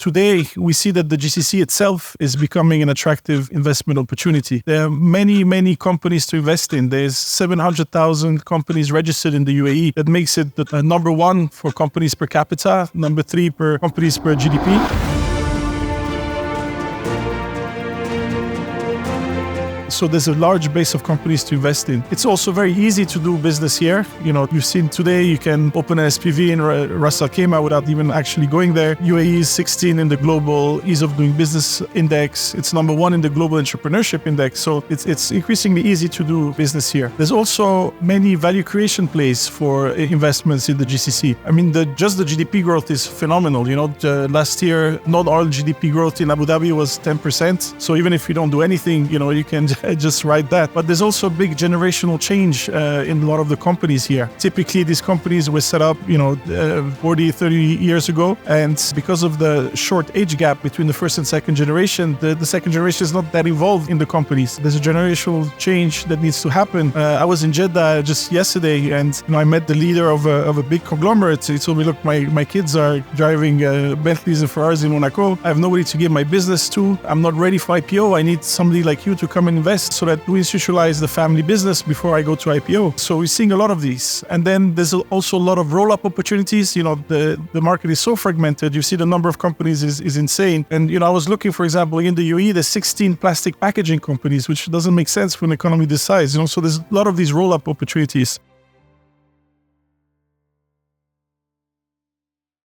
today we see that the GCC itself is becoming an attractive investment opportunity. There are many, many companies to invest in. There's 700,000 companies registered in the UAE. That makes it the number one for companies per capita, number three per companies per GDP. So there's a large base of companies to invest in. It's also very easy to do business here. You've seen today you can open an SPV in Ras Al Khaimah without even actually going there. UAE is 16 in the global ease of doing business index. It's number one in the global entrepreneurship index. So it's increasingly easy to do business here. There's also many value creation plays for investments in the GCC. I mean, just the GDP growth is phenomenal. Last year, non-oil GDP growth in Abu Dhabi was 10%. So even if you don't do anything, you can just write that. But there's also a big generational change in a lot of the companies here. Typically, these companies were set up, 40, 30 years ago. And because of the short age gap between the first and second generation, the second generation is not that involved in the companies. There's a generational change that needs to happen. I was in Jeddah just yesterday, and I met the leader of a big conglomerate. He told me, look, my kids are driving Bentleys and Ferraris in Monaco. I have nobody to give my business to. I'm not ready for IPO. I need somebody like you to come and invest so that we institutionalize the family business before I go to IPO. So we're seeing a lot of these. And then there's also a lot of roll-up opportunities. The market is so fragmented. You see the number of companies is insane. And, I was looking, for example, in the UAE, there's 16 plastic packaging companies, which doesn't make sense for an economy this size. So there's a lot of these roll-up opportunities.